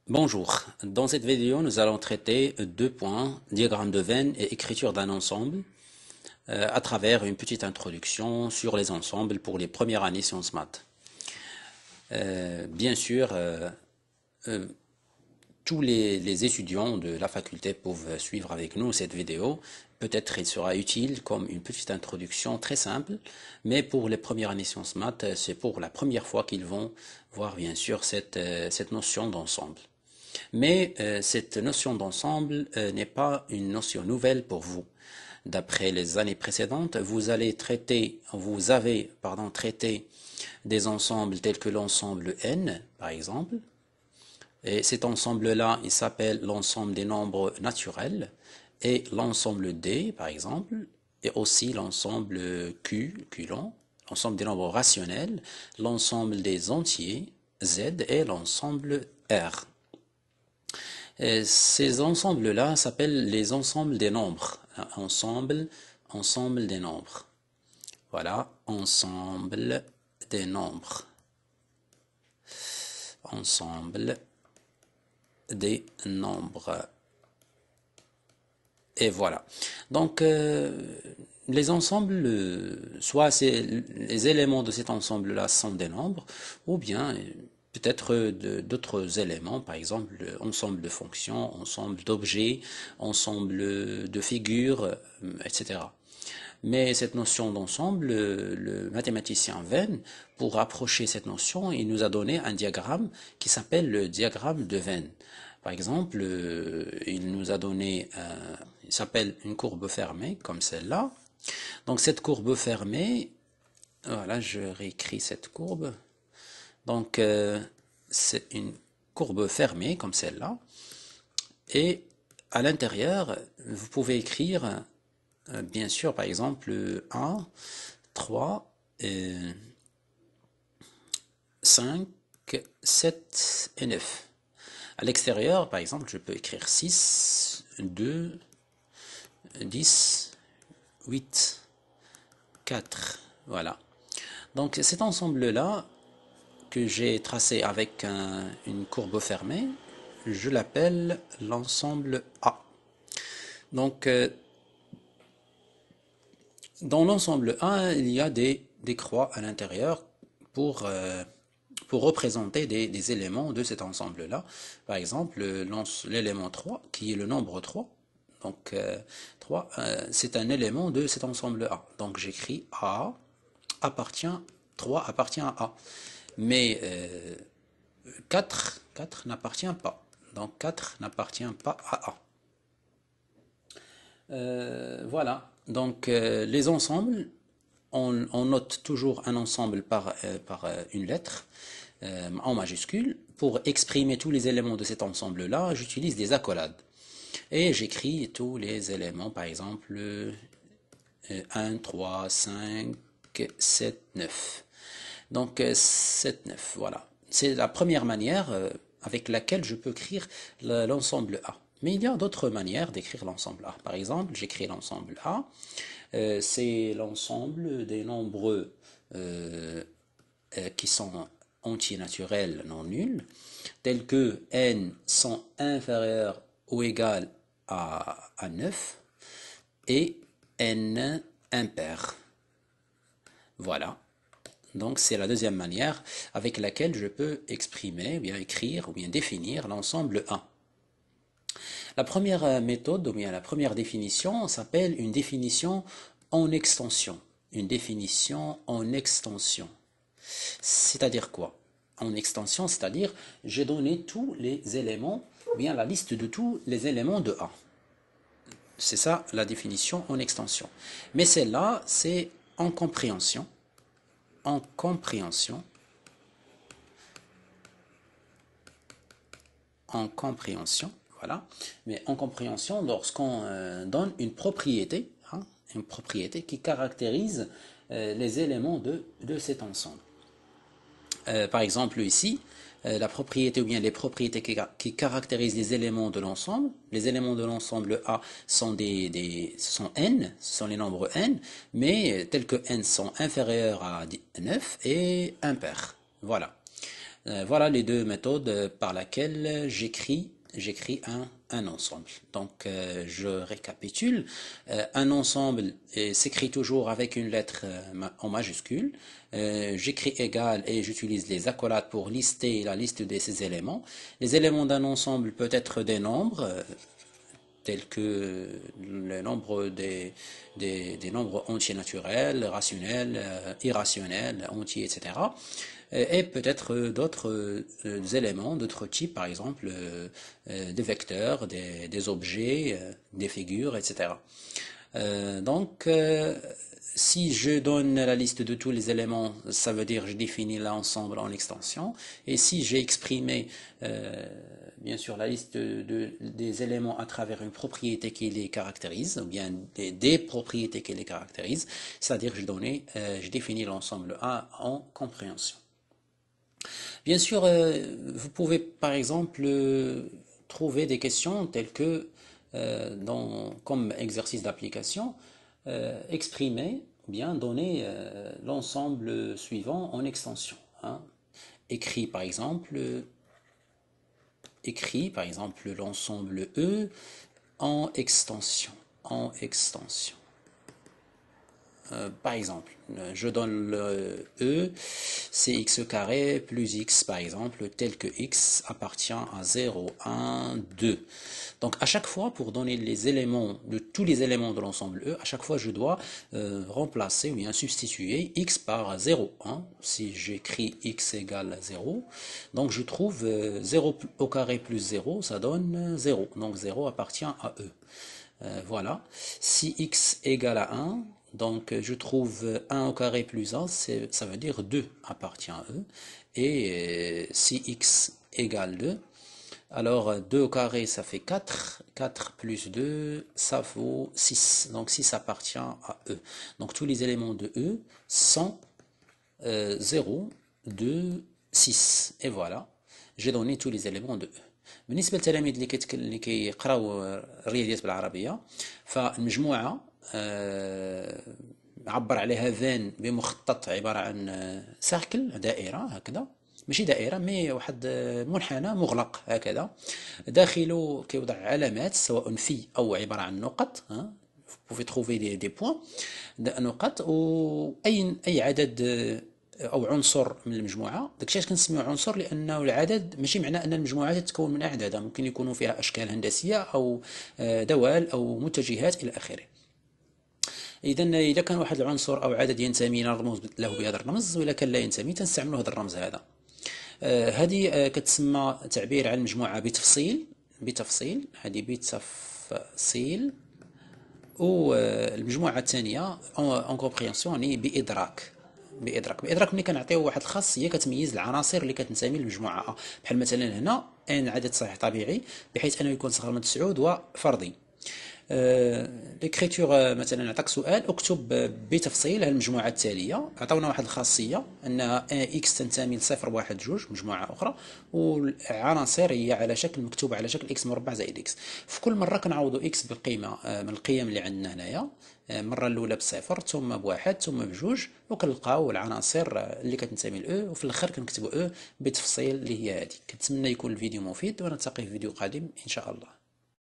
Bonjour, dans cette vidéo nous allons traiter deux points, diagramme de Venn et écriture d'un ensemble, à travers une petite introduction sur les ensembles pour les premières années sciences maths. Bien sûr, tous les étudiants de la faculté peuvent suivre avec nous cette vidéo. Peut-être il sera utile comme une petite introduction très simple, mais pour les premières années sciences maths, c'est pour la première fois qu'ils vont voir bien sûr cette notion d'ensemble. Mais cette notion d'ensemble n'est pas une notion nouvelle pour vous. D'après les années précédentes, vous avez traité des ensembles tels que l'ensemble n, par exemple. Et cet ensemble-là, il s'appelle l'ensemble des nombres naturels. Et l'ensemble D, par exemple, et aussi l'ensemble Q long, l'ensemble des nombres rationnels, l'ensemble des entiers, Z, et l'ensemble R. Et ces ensembles-là s'appellent les ensembles des nombres. Ensemble des nombres. Voilà, ensemble des nombres. Ensemble des nombres. Et voilà. Donc, les ensembles, soit les éléments de cet ensemble-là sont des nombres, ou bien peut-être d'autres éléments, par exemple ensemble de fonctions, ensemble d'objets, ensemble de figures, etc. Mais cette notion d'ensemble, le mathématicien Venn, pour rapprocher cette notion, il nous a donné un diagramme qui s'appelle le diagramme de Venn. Par exemple, il nous a donné, il s'appelle une courbe fermée, comme celle-là. Donc cette courbe fermée, voilà, je réécris cette courbe. Donc c'est une courbe fermée, comme celle-là. Et à l'intérieur, vous pouvez écrire, bien sûr, par exemple, 1, 3, 5, 7 et 9. À l'extérieur, par exemple, je peux écrire 6, 2, 10, 8, 4. Voilà. Donc cet ensemble-là, que j'ai tracé avec une courbe fermée, je l'appelle l'ensemble A. Donc, dans l'ensemble A, il y a des croix à l'intérieur pour représenter des éléments de cet ensemble-là. Par exemple, l'élément 3, qui est le nombre 3. Donc, 3, c'est un élément de cet ensemble A. Donc, j'écris A appartient, 3 appartient à A. Mais 4 n'appartient pas. Donc 4 n'appartient pas à A. Voilà. Donc les ensembles, on note toujours un ensemble par une lettre en majuscule. Pour exprimer tous les éléments de cet ensemble-là, j'utilise des accolades. Et j'écris tous les éléments, par exemple 1, 3, 5, 7, 9. Donc 7, 9, voilà. C'est la première manière avec laquelle je peux écrire l'ensemble A. Mais il y a d'autres manières d'écrire l'ensemble A. Par exemple, j'écris l'ensemble A. C'est l'ensemble des nombres qui sont entiers naturels non nuls, tels que n sont inférieurs ou égal à 9 et n impair. Voilà. Donc c'est la deuxième manière avec laquelle je peux exprimer, ou bien écrire, ou bien définir l'ensemble A. La première méthode, ou bien la première définition, s'appelle une définition en extension. Une définition en extension. C'est-à-dire quoi? En extension, c'est-à-dire j'ai donné tous les éléments, ou bien la liste de tous les éléments de A. C'est ça la définition en extension. Mais celle-là, c'est en compréhension. En compréhension, voilà. Mais en compréhension, lorsqu'on donne une propriété qui caractérise les éléments de cet ensemble. Par exemple ici, la propriété ou bien les propriétés qui caractérisent les éléments de l'ensemble. Les éléments de l'ensemble A sont sont n, ce sont les nombres n, mais tels que n sont inférieurs à 9 et impair. Voilà. Voilà les deux méthodes par lesquelles j'écris un ensemble. Donc, je récapitule. Un ensemble s'écrit toujours avec une lettre en majuscule. J'écris égal et j'utilise les accolades pour lister la liste de ces éléments. Les éléments d'un ensemble peuvent être des nombres, tels que le nombre des nombres entiers naturels, rationnels, irrationnels, entiers, etc. Et peut-être d'autres éléments, d'autres types, par exemple des vecteurs, des objets, des figures, etc. Donc, si je donne la liste de tous les éléments, ça veut dire que je définis l'ensemble en extension. Et si j'ai exprimé, bien sûr, la liste des éléments à travers une propriété qui les caractérise, ou bien des propriétés qui les caractérisent, c'est-à-dire que je définis l'ensemble A en compréhension. Bien sûr, vous pouvez par exemple trouver des questions telles que, comme exercice d'application, exprimer ou bien donner l'ensemble suivant en extension. Hein. Écrit par exemple l'ensemble E en extension. Par exemple, je donne le E, c'est x carré plus x, par exemple, tel que x appartient à 0, 1, 2. Donc, à chaque fois, pour donner les éléments, tous les éléments de l'ensemble E, à chaque fois, je dois remplacer ou bien substituer x par 0. Hein. Si j'écris x égale 0, donc je trouve 0 au carré plus 0, ça donne 0. Donc, 0 appartient à E. Voilà. Si x égale à 1, donc je trouve 1 au carré plus 1, ça veut dire 2 appartient à E. Et si x égale 2, alors 2 au carré ça fait 4, 4 plus 2 ça vaut 6, donc 6 appartient à E. Donc tous les éléments de E sont 0, 2, 6. Et voilà, j'ai donné tous les éléments de E. بالنسبة للتلاميذ اللي كيقراو الرياضيات بالعربية، فالمجموعة عبر عليها فان بمخطط عبارة عن سيركل، دائرة هكذا، ماشي دائرة مي واحد منحنى مغلق هكذا، داخله كيوضع علامات سواء في أو عبارة عن نقط. vous pouvez trouver des points نقط، وأي عدد او عنصر من المجموعه. داكشي علاش كنسميوه عنصر، لانه العدد ماشي معناه ان المجموعه تتكون من اعداد، ممكن يكونوا فيها اشكال هندسيه او دوال او متجهات الى اخره. اذا كان واحد العنصر او عدد ينتمي نرمز له بهذا الرمز، واذا كان لا ينتمي تنستعملوا هذا الرمز هذا. هذه كتسمى تعبير عن المجموعه بتفصيل، هذه بتفصيل. والمجموعه الثانيه اون كومبريهنسيون يعني بادراك. ملي كنعطيو واحد الخاصيه كتميز العناصر اللي كتنتمي للمجموعه. بحال مثلا هنا ان عدد صحيح طبيعي بحيث انه يكون صغر من 9 وفردي. ليكريتور مثلا نعطيك سؤال، اكتب بتفصيل المجموعه التاليه. عطاونا واحد الخاصيه ان اكس تنتمي لصفر واحد جوج مجموعه اخرى، والعناصر هي على شكل مكتوبه على شكل اكس مربع زائد اكس. في كل مره كنعوضوا اكس بالقيمه من القيم اللي عندنا هنايا، المره الاولى بصفر ثم بواحد ثم بجوج، وكنلقاو العناصر اللي كتنتمي لاو، وفي الاخر كنكتبوا او بتفصيل اللي هي هذه. كنتمنى يكون الفيديو مفيد، ونلتقي في فيديو قادم ان شاء الله.